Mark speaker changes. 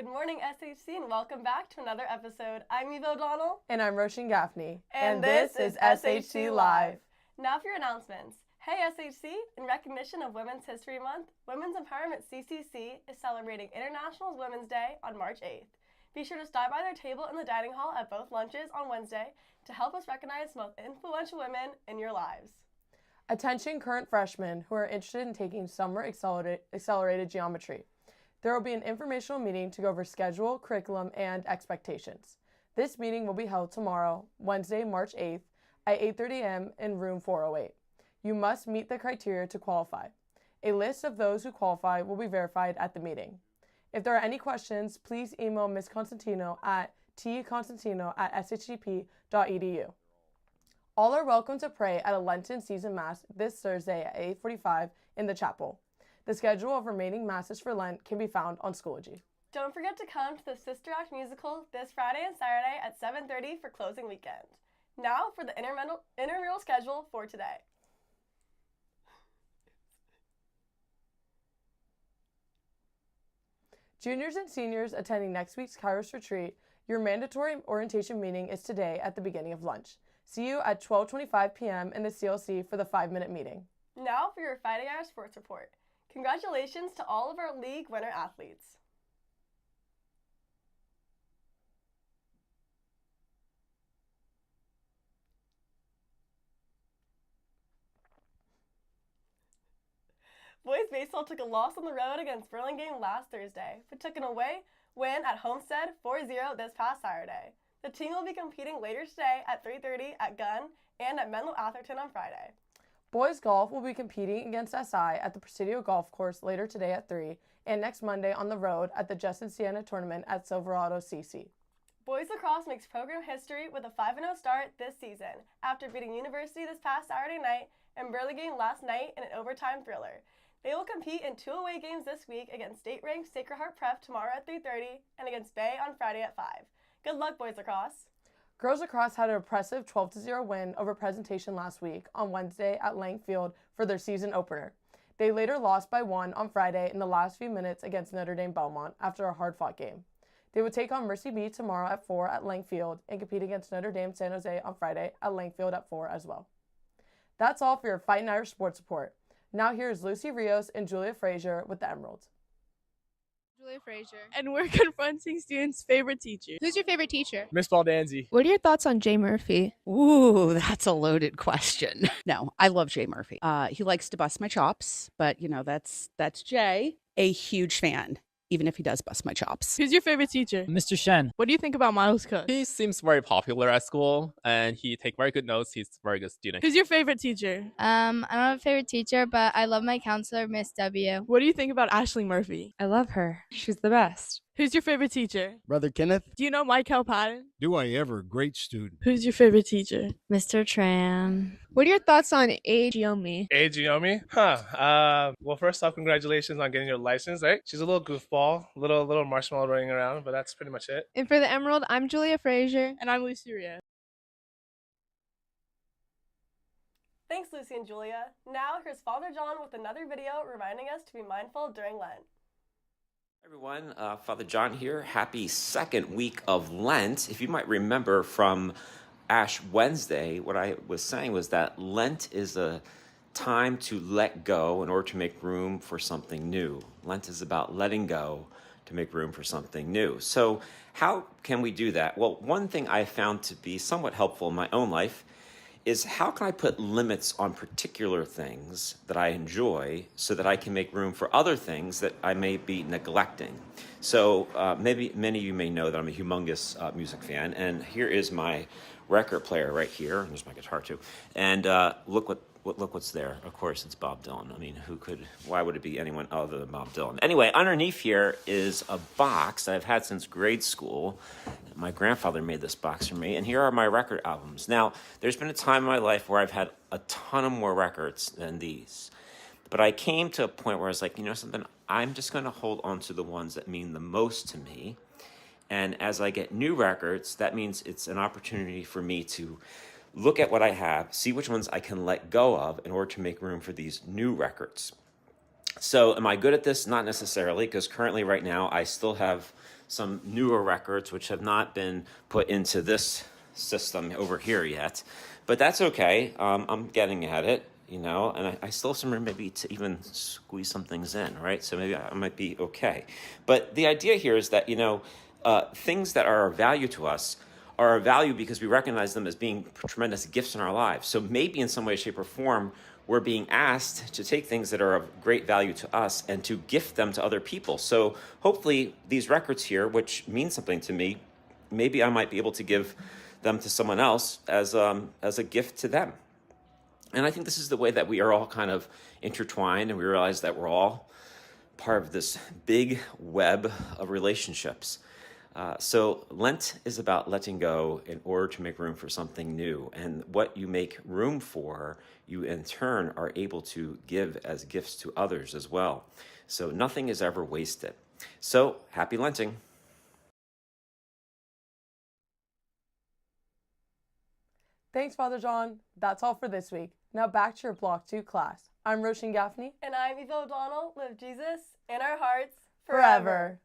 Speaker 1: Good morning, SHC, and welcome back to another episode. I'm Eva O'Donnell.
Speaker 2: And I'm Roshan Gaffney.
Speaker 1: And this is SHC Live. Now for your announcements. Hey SHC, in recognition of Women's History Month, Women's Empowerment CCC is celebrating International Women's Day on March 8th. Be sure to stop by their table in the dining hall at both lunches on Wednesday to help us recognize the most influential women in your lives.
Speaker 2: Attention current freshmen who are interested in taking summer accelerated geometry. There will be an informational meeting to go over schedule, curriculum, and expectations. This meeting will be held tomorrow, Wednesday, March 8th at 8:30 a.m. in room 408. You must meet the criteria to qualify. A list of those who qualify will be verified at the meeting. If there are any questions, please email Ms. Constantino at tconstantino@shgp.edu. All are welcome to pray at a Lenten season mass this Thursday at 8:45 in the chapel. The schedule of remaining masses for Lent can be found on Schoology.
Speaker 1: Don't forget to come to the Sister Act musical this Friday and Saturday at 7:30 for closing weekend. Now for the intramural schedule for today.
Speaker 2: Juniors and seniors attending next week's Kairos Retreat, your mandatory orientation meeting is today at the beginning of lunch. See you at 12:25 p.m. in the CLC for the 5-minute meeting.
Speaker 1: Now for your Fighting Irish Sports Report. Congratulations to all of our league winner athletes. Boys baseball took a loss on the road against Burlingame last Thursday, but took an away win at Homestead 4-0 this past Saturday. The team will be competing later today at 3:30 at Gunn and at Menlo Atherton on Friday.
Speaker 2: Boys golf will be competing against SI at the Presidio Golf Course later today at 3 and next Monday on the road at the Justin Sienna Tournament at Silverado CC.
Speaker 1: Boys lacrosse makes program history with a 5-0 start this season after beating University this past Saturday night and Burlingame last night in an overtime thriller. They will compete in 2 away games this week against state-ranked Sacred Heart Prep tomorrow at 3:30 and against Bay on Friday at 5. Good luck, boys lacrosse.
Speaker 2: Girls lacrosse had an impressive 12-0 win over Presentation last week on Wednesday at Lang Field for their season opener. They later lost by 1 on Friday in the last few minutes against Notre Dame Belmont after a hard-fought game. They will take on Mercy B tomorrow at 4 at Lang Field and compete against Notre Dame San Jose on Friday at Lang Field at 4 as well. That's all for your Fighting Irish Sports Report. Now here's Lucy Rios and Julia Frazier with the Emeralds.
Speaker 3: Julia Frazier. And we're confronting students' favorite teacher.
Speaker 4: Who's your favorite teacher?
Speaker 5: Miss Baldanzi.
Speaker 3: What are your thoughts on Jay Murphy?
Speaker 4: Ooh, that's a loaded question. No, I love Jay Murphy. He likes to bust my chops, but that's Jay. A huge fan, even if he does bust my chops.
Speaker 3: Who's your favorite teacher?
Speaker 5: Mr. Shen.
Speaker 3: What do you think about Miles Cook?
Speaker 5: He seems very popular at school and he takes very good notes. He's a very good student.
Speaker 3: Who's your favorite teacher?
Speaker 6: I don't have a favorite teacher, but I love my counselor, Miss W.
Speaker 3: What do you think about Ashley Murphy?
Speaker 7: I love her. She's the best.
Speaker 3: Who's your favorite teacher?
Speaker 8: Brother Kenneth.
Speaker 3: Do you know Michael Patton?
Speaker 8: Do I ever? Great student.
Speaker 3: Who's your favorite teacher?
Speaker 6: Mr. Tran.
Speaker 3: What are your thoughts on A. Giomi?
Speaker 9: Giomi? Well, first off, congratulations on getting your license, right? She's a little goofball, little marshmallow running around, but that's pretty much it.
Speaker 3: And for the Emerald, I'm Julia Frazier. And I'm Lucy Rios.
Speaker 1: Thanks, Lucy and Julia. Now here's Father John with another video reminding us to be mindful during Lent.
Speaker 10: Everyone, Father John here. Happy second week of Lent. If you might remember from Ash Wednesday, what I was saying was that Lent is a time to let go in order to make room for something new. Lent is about letting go to make room for something new. So how can we do that? Well, one thing I found to be somewhat helpful in my own life is how can I put limits on particular things that I enjoy so that I can make room for other things that I may be neglecting. So maybe many of you may know that I'm a humongous music fan, and here is my record player right here. There's my guitar too. And look what's there. Of course, it's Bob Dylan. I mean, why would it be anyone other than Bob Dylan? Anyway, underneath here is a box that I've had since grade school. My grandfather made this box for me, and here are my record albums. Now, there's been a time in my life where I've had a ton of more records than these. But I came to a point where I was like, you know something? I'm just going to hold on to the ones that mean the most to me. And as I get new records, that means it's an opportunity for me to look at what I have, see which ones I can let go of in order to make room for these new records. So am I good at this? Not necessarily, because currently right now I still have some newer records which have not been put into this system over here yet. But that's okay. I'm getting at it, you know, and I still have some room maybe to even squeeze some things in, right? So maybe I might be okay. But the idea here is that, you know, things that are of value to us are of value because we recognize them as being tremendous gifts in our lives. So maybe in some way, shape, or form, we're being asked to take things that are of great value to us and to gift them to other people. So hopefully these records here, which mean something to me, maybe I might be able to give them to someone else as a gift to them. And I think this is the way that we are all kind of intertwined, and we realize that we're all part of this big web of relationships. So Lent is about letting go in order to make room for something new. And what you make room for, you in turn are able to give as gifts to others as well. So nothing is ever wasted. So happy Lenting.
Speaker 2: Thanks, Father John. That's all for this week. Now back to your Block 2 class. I'm Roshan Gaffney.
Speaker 1: And I'm Eva O'Donnell. Live Jesus in our hearts
Speaker 2: Forever.